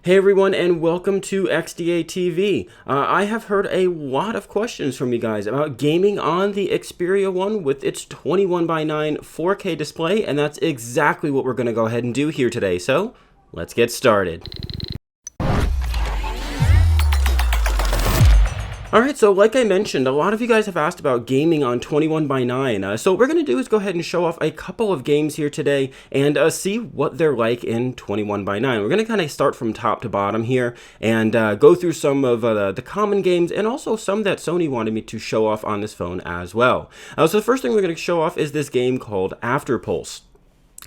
Hey everyone, and welcome to XDA TV. I have heard a lot of questions from you guys about gaming on the Xperia One with its 21:9 4K display, and that's exactly what we're going to go ahead and do here today. So, let's get started. Alright, so like I mentioned, a lot of you guys have asked about gaming on 21:9. So what we're going to do is go ahead and show off a couple of games here today and see what they're like in 21:9. We're going to kind of start from top to bottom here and go through some of the common games and also some that Sony wanted me to show off on this phone as well. So the first thing we're going to show off is this game called AfterPulse.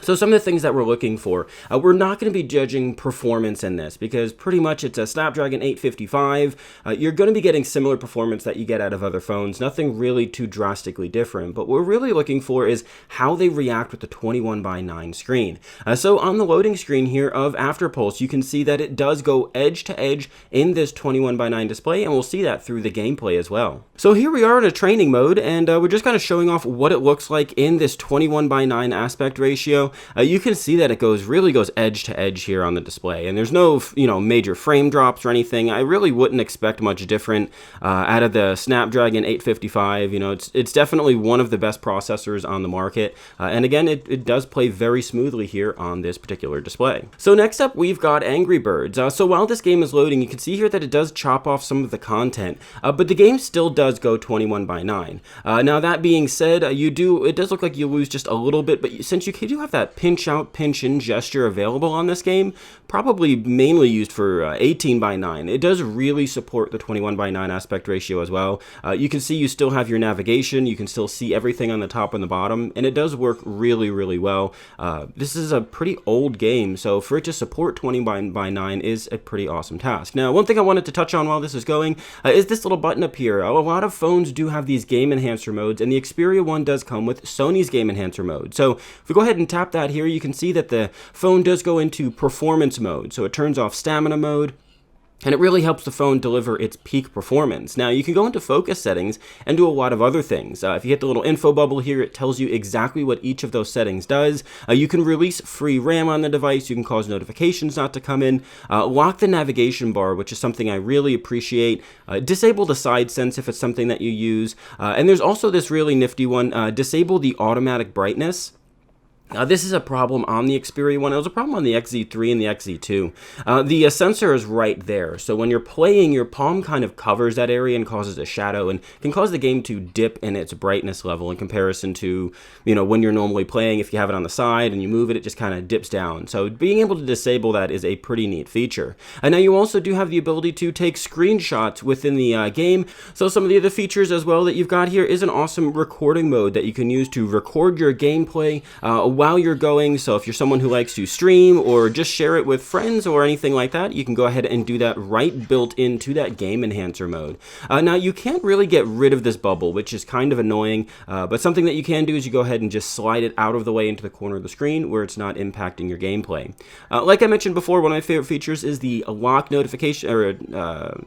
So some of the things that we're looking for, we're not going to be judging performance in this because pretty much it's a Snapdragon 855. You're going to be getting similar performance that you get out of other phones, nothing really too drastically different. But what we're really looking for is how they react with the 21:9 screen. So on the loading screen here of AfterPulse, you can see that it does go edge to edge in this 21:9 display, and we'll see that through the gameplay as well. So here we are in a training mode, and we're just kind of showing off what it looks like in this 21:9 aspect ratio. You can see that it really goes edge to edge here on the display, and there's no major frame drops or anything. I really wouldn't expect much different out of the Snapdragon 855. It's definitely one of the best processors on the market, and again, it does play very smoothly here on this particular display. So next up, we've got Angry Birds. So while this game is loading, you can see here that it does chop off some of the content, but the game still does go 21:9. Now that being said, it does look like you lose just a little bit, but since you do have that pinch out, pinch in gesture available on this game, probably mainly used for 18:9. It does really support the 21:9 aspect ratio as well. You can see you still have your navigation, you can still see everything on the top and the bottom, and it does work really, really well. This is a pretty old game, so for it to support 20:9 is a pretty awesome task. Now, one thing I wanted to touch on while this is going is this little button up here. A lot of phones do have these game enhancer modes, and the Xperia One does come with Sony's game enhancer mode. So if we go ahead and tap that here, you can see that the phone does go into performance mode. So it turns off stamina mode, and it really helps the phone deliver its peak performance. Now, you can go into focus settings and do a lot of other things. If you hit the little info bubble here, it tells you exactly what each of those settings does. You can release free RAM on the device. You can cause notifications not to come in. Lock the navigation bar, which is something I really appreciate. Disable the side sense if it's something that you use. And there's also this really nifty one, disable the automatic brightness. This is a problem on the Xperia One. It was a problem on the XZ3 and the XZ2. The sensor is right there, so when you're playing, your palm kind of covers that area and causes a shadow and can cause the game to dip in its brightness level in comparison to, when you're normally playing. If you have it on the side and you move it, it just kind of dips down. So being able to disable that is a pretty neat feature. And now you also do have the ability to take screenshots within the game. So some of the other features as well that you've got here is an awesome recording mode that you can use to record your gameplay while you're going. So if you're someone who likes to stream or just share it with friends or anything like that, you can go ahead and do that right built into that game enhancer mode. Now you can't really get rid of this bubble, which is kind of annoying, but something that you can do is you go ahead and just slide it out of the way into the corner of the screen where it's not impacting your gameplay. Like I mentioned before, one of my favorite features is the lock notification, or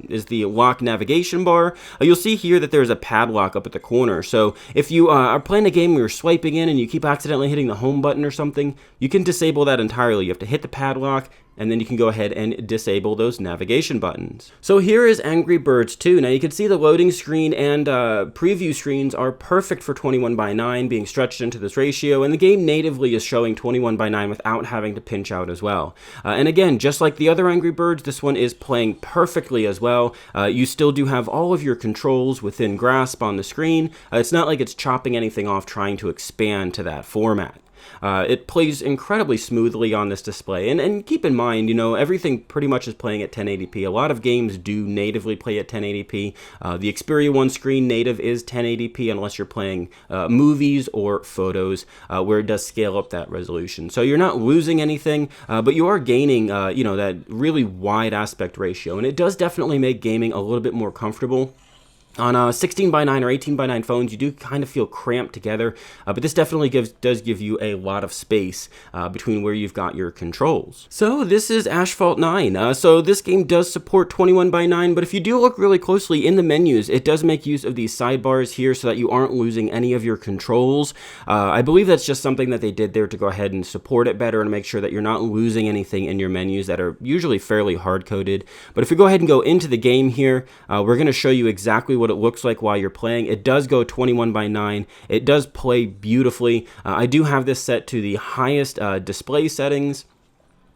is the lock navigation bar. You'll see here that there's a padlock up at the corner. So if you are playing a game where you're swiping in and you keep accidentally hitting the home button or something, you can disable that entirely. You have to hit the padlock, and then you can go ahead and disable those navigation buttons. So here is Angry Birds 2. Now you can see the loading screen and preview screens are perfect for 21:9 being stretched into this ratio, and the game natively is showing 21:9 without having to pinch out as well. And again, just like the other Angry Birds, this one is playing perfectly as well. You still do have all of your controls within grasp on the screen. It's not like it's chopping anything off trying to expand to that format. It plays incredibly smoothly on this display, and keep in mind, everything pretty much is playing at 1080p. A lot of games do natively play at 1080p. The Xperia One screen native is 1080p unless you're playing movies or photos, where it does scale up that resolution. So you're not losing anything, but you are gaining, that really wide aspect ratio, and it does definitely make gaming a little bit more comfortable. On 16 by 9 or 18 by 9 phones, you do kind of feel cramped together, but this definitely does give you a lot of space between where you've got your controls. So this is Asphalt 9. So this game does support 21 by 9, but if you do look really closely in the menus, it does make use of these sidebars here so that you aren't losing any of your controls. I believe that's just something that they did there to go ahead and support it better and make sure that you're not losing anything in your menus that are usually fairly hard-coded. But if we go ahead and go into the game here, we're going to show you exactly what it looks like while you're playing. It does go 21 by 9. It does play beautifully. I do have this set to the highest display settings.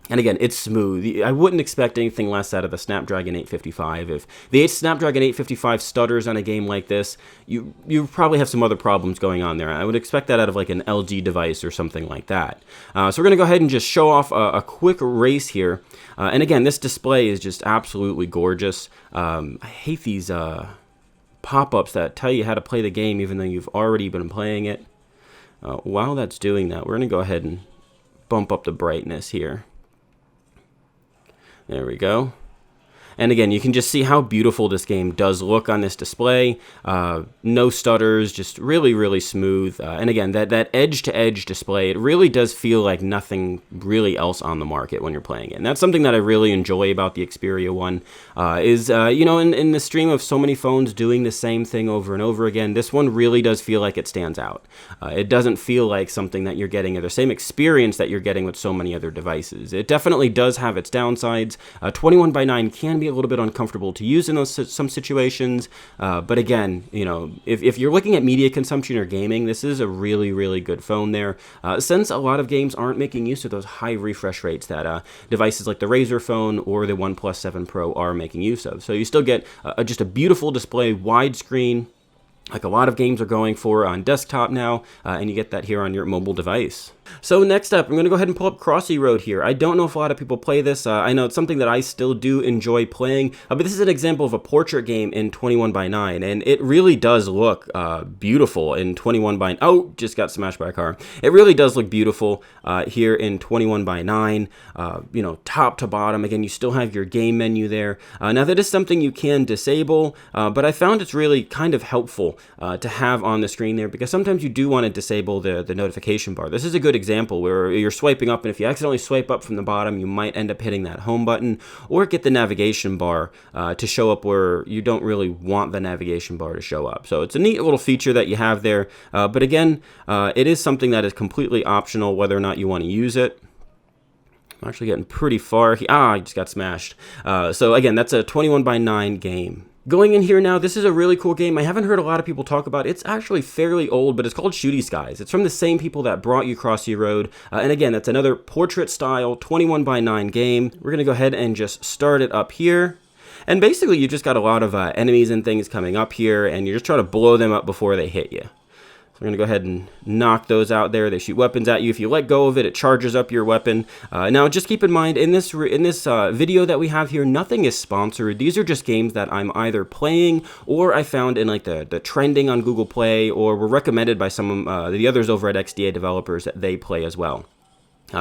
And again, it's smooth. I wouldn't expect anything less out of the Snapdragon 855. If the Snapdragon 855 stutters on a game like this, you probably have some other problems going on there. I would expect that out of like an LG device or something like that. So we're going to go ahead and just show off a quick race here. And again, this display is just absolutely gorgeous. I hate these pop-ups that tell you how to play the game even though you've already been playing it. While that's doing that, we're going to go ahead and bump up the brightness here. There we go. And again, you can just see how beautiful this game does look on this display. No stutters, just really, really smooth. And again, that edge-to-edge display, it really does feel like nothing really else on the market when you're playing it. And that's something that I really enjoy about the Xperia One, you know, in the stream of so many phones doing the same thing over and over again, this one really does feel like it stands out. It doesn't feel like something that you're getting, or the same experience that you're getting with so many other devices. It definitely does have its downsides. 21 by 9 can be a little bit uncomfortable to use in some situations, but again, you know, if you're looking at media consumption or gaming, this is a really, really good phone there, since a lot of games aren't making use of those high refresh rates that devices like the Razer phone or the OnePlus 7 Pro are making use of. So you still get just a beautiful display, widescreen, like a lot of games are going for on desktop now, and you get that here on your mobile device. So next up, I'm going to go ahead and pull up Crossy Road here. I don't know if a lot of people play this. I know it's something that I still do enjoy playing, but this is an example of a portrait game in 21 by 9, and it really does look beautiful in 21 by... Oh, just got smashed by a car. It really does look beautiful here in 21 by 9, you know, top to bottom. Again, you still have your game menu there. Now, that is something you can disable, but I found it's really kind of helpful to have on the screen there, because sometimes you do want to disable the notification bar. This is a good example where you're swiping up, and if you accidentally swipe up from the bottom, you might end up hitting that home button, or get the navigation bar to show up where you don't really want the navigation bar to show up. So it's a neat little feature that you have there, but again, it is something that is completely optional whether or not you want to use it. I'm actually getting pretty far. I just got smashed. So again, that's a 21 by 9 game. Going in here now, this is a really cool game. I haven't heard a lot of people talk about it. It's actually fairly old, but it's called Shooty Skies. It's from the same people that brought you Crossy Road. And again, that's another portrait-style 21 by 9 game. We're going to go ahead and just start it up here. And basically, you just got a lot of enemies and things coming up here, and you're just trying to blow them up before they hit you. So we're going to go ahead and knock those out there. They shoot weapons at you. If you let go of it, it charges up your weapon. Now, just keep in mind, in this video that we have here, nothing is sponsored. These are just games that I'm either playing or I found in like the trending on Google Play, or were recommended by some of the others over at XDA developers that they play as well.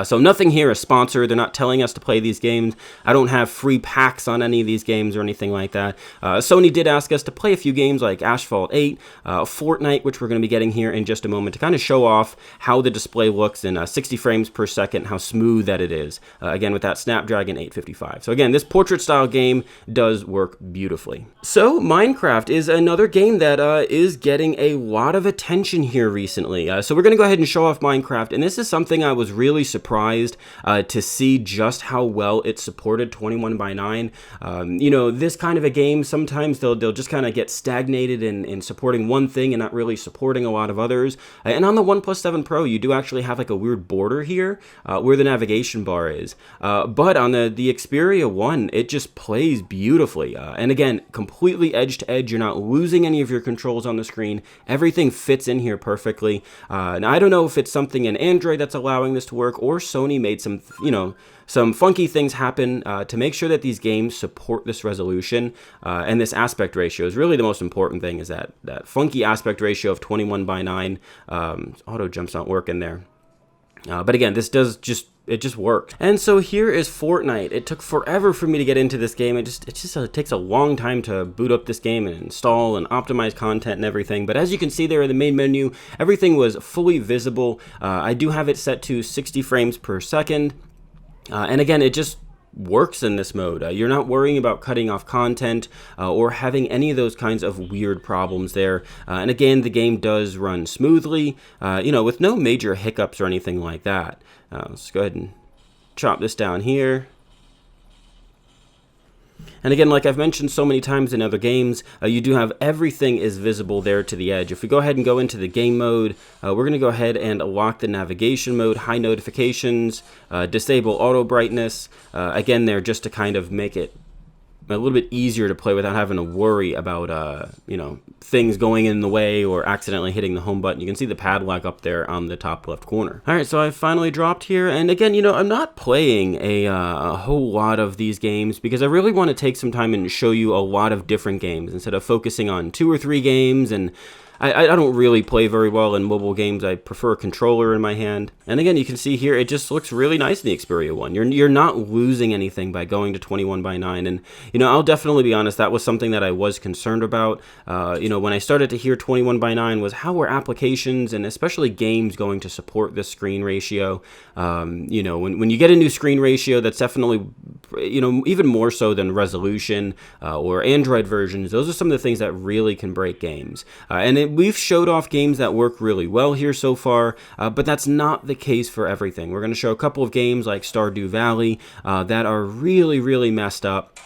So nothing here is sponsored. They're not telling us to play these games. I don't have free packs on any of these games or anything like that. Sony did ask us to play a few games like Asphalt 8, Fortnight, which we're going to be getting here in just a moment, to kind of show off how the display looks in 60 frames per second, how smooth that it is, again, with that Snapdragon 855. So again, this portrait-style game does work beautifully. So Minecraft is another game that is getting a lot of attention here recently. So we're going to go ahead and show off Minecraft, and this is something I was really surprised to see just how well it supported 21 by 9. You know, this kind of a game, sometimes they'll just kind of get stagnated in supporting one thing and not really supporting a lot of others. And on the OnePlus 7 Pro, you do actually have like a weird border here where the navigation bar is. But on the Xperia One, it just plays beautifully. And again, completely edge to edge. You're not losing any of your controls on the screen. Everything fits in here perfectly. Now, I don't know if it's something in Android that's allowing this to work, or Sony made some, you know, some funky things happen to make sure that these games support this resolution, and this aspect ratio is really the most important thing, is that funky aspect ratio of 21 by 9. Auto jump's not working there. But again, this does just just works. And so here is Fortnite. It took forever for me to get into this game. It just takes a long time to boot up this game and install and optimize content and everything. But as you can see there in the main menu, everything was fully visible. I do have it set to 60 frames per second. And again, it just works in this mode. You're not worrying about cutting off content or having any of those kinds of weird problems there. And again, the game does run smoothly, with no major hiccups or anything like that. Let's go ahead and chop this down here. And again, like I've mentioned so many times in other games, you do have everything is visible there to the edge. If we go ahead and go into the game mode, we're going to go ahead and lock the navigation mode, high notifications, disable auto brightness. Again, there just to kind of make it a little bit easier to play without having to worry about, things going in the way or accidentally hitting the home button. You can see the padlock up there on the top left corner. All right, so I finally dropped here. And again, I'm not playing a whole lot of these games because I really want to take some time and show you a lot of different games instead of focusing on 2 or 3 games. And I don't really play very well in mobile games. I prefer a controller in my hand. And again, you can see here, it just looks really nice in the Xperia One. You're not losing anything by going to 21:9. And, I'll definitely be honest, that was something that I was concerned about. When I started to hear 21:9 was how were applications and especially games going to support this screen ratio. When you get a new screen ratio, that's definitely, even more so than resolution or Android versions. Those are some of the things that really can break games. We've showed off games that work really well here so far, but that's not the case for everything. We're going to show a couple of games like Stardew Valley that are really, really messed up.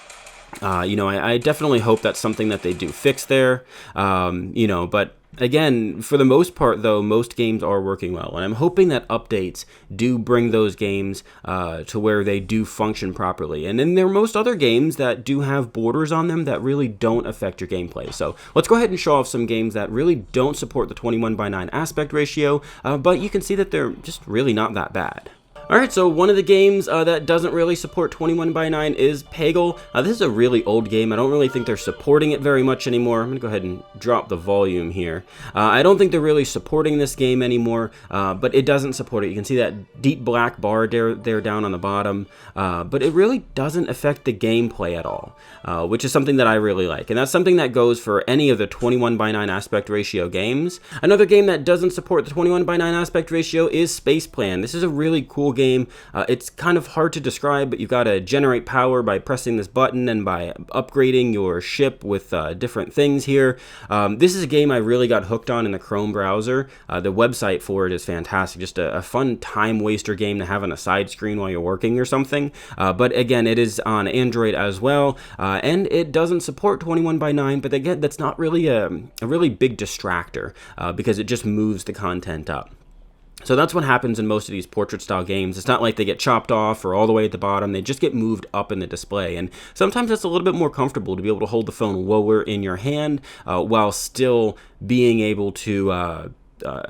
I definitely hope that's something that they do fix there, but again, for the most part, though, most games are working well, and I'm hoping that updates do bring those games to where they do function properly. And then there are most other games that do have borders on them that really don't affect your gameplay. So let's go ahead and show off some games that really don't support the 21:9 aspect ratio, but you can see that they're just really not that bad. Alright, so one of the games that doesn't really support 21:9 is Peggle. This is a really old game. I don't really think they're supporting it very much anymore. I'm going to go ahead and drop the volume here. I don't think they're really supporting this game anymore, but it doesn't support it. You can see that deep black bar there down on the bottom, but it really doesn't affect the gameplay at all, which is something that I really like. And that's something that goes for any of the 21:9 aspect ratio games. Another game that doesn't support the 21:9 aspect ratio is Space Plan. This is a really cool game. It's kind of hard to describe, but you've got to generate power by pressing this button and by upgrading your ship with different things here. This is a game I really got hooked on in the Chrome browser. The website for it is fantastic. Just a fun time waster game to have on a side screen while you're working or something. But again, it is on Android as well, and it doesn't support 21:9, but again, that's not really a really big distractor because it just moves the content up. So that's what happens in most of these portrait-style games. It's not like they get chopped off or all the way at the bottom. They just get moved up in the display. And sometimes it's a little bit more comfortable to be able to hold the phone lower in your hand while still being able to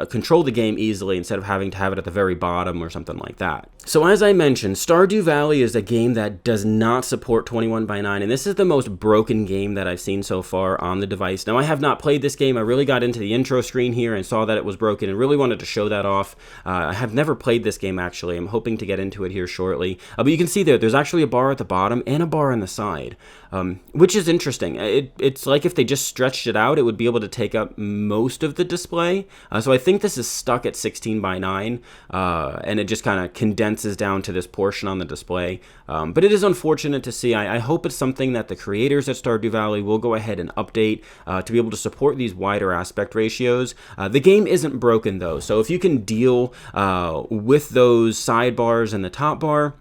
control the game easily instead of having to have it at the very bottom or something like that. So as I mentioned, Stardew Valley is a game that does not support 21:9, and this is the most broken game that I've seen so far on the device. Now, I have not played this game. I really got into the intro screen here and saw that it was broken and really wanted to show that off. I have never played this game, actually. I'm hoping to get into it here shortly. But you can see there's actually a bar at the bottom and a bar on the side, which is interesting. It's like if they just stretched it out, it would be able to take up most of the display. So I think this is stuck at 16:9, and it just kind of condenses down to this portion on the display. But it is unfortunate to see. I hope it's something that the creators at Stardew Valley will go ahead and update to be able to support these wider aspect ratios. The game isn't broken, though, so if you can deal with those sidebars and the top bar,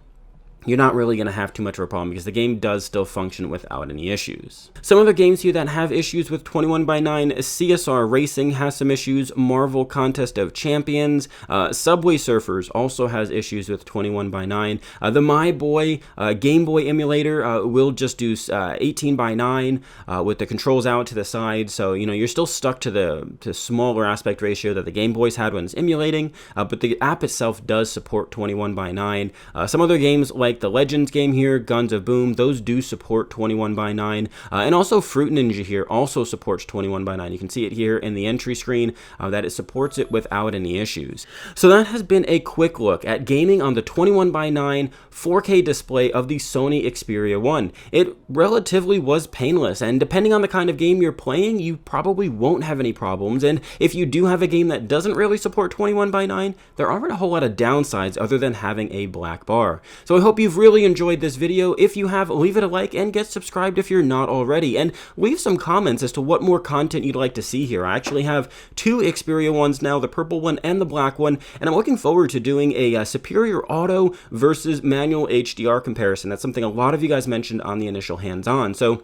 you're not really going to have too much of a problem because the game does still function without any issues. Some other games here that have issues with 21:9, CSR Racing has some issues, Marvel Contest of Champions, Subway Surfers also has issues with 21:9. The My Boy Game Boy emulator will just do 18:9 with the controls out to the side, so you're still stuck to the smaller aspect ratio that the Game Boys had when it's emulating, but the app itself does support 21:9. Some other games like like the Legends game here, Guns of Boom, those do support 21:9, and also Fruit Ninja here also supports 21:9. You can see it here in the entry screen that it supports it without any issues. So that has been a quick look at gaming on the 21:9 4K display of the Sony Xperia 1. It relatively was painless, and depending on the kind of game you're playing, you probably won't have any problems, and if you do have a game that doesn't really support 21:9, there aren't a whole lot of downsides other than having a black bar. So I hope you've really enjoyed this video. If you have, leave it a like and get subscribed if you're not already, and leave some comments as to what more content you'd like to see here. I actually have two Xperia ones now, the purple one and the black one, and I'm looking forward to doing a superior auto versus manual HDR comparison. That's something a lot of you guys mentioned on the initial hands-on, so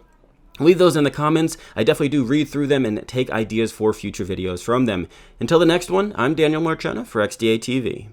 leave those in the comments. I definitely do read through them and take ideas for future videos from them. Until the next one, I'm Daniel Marchena for XDA TV.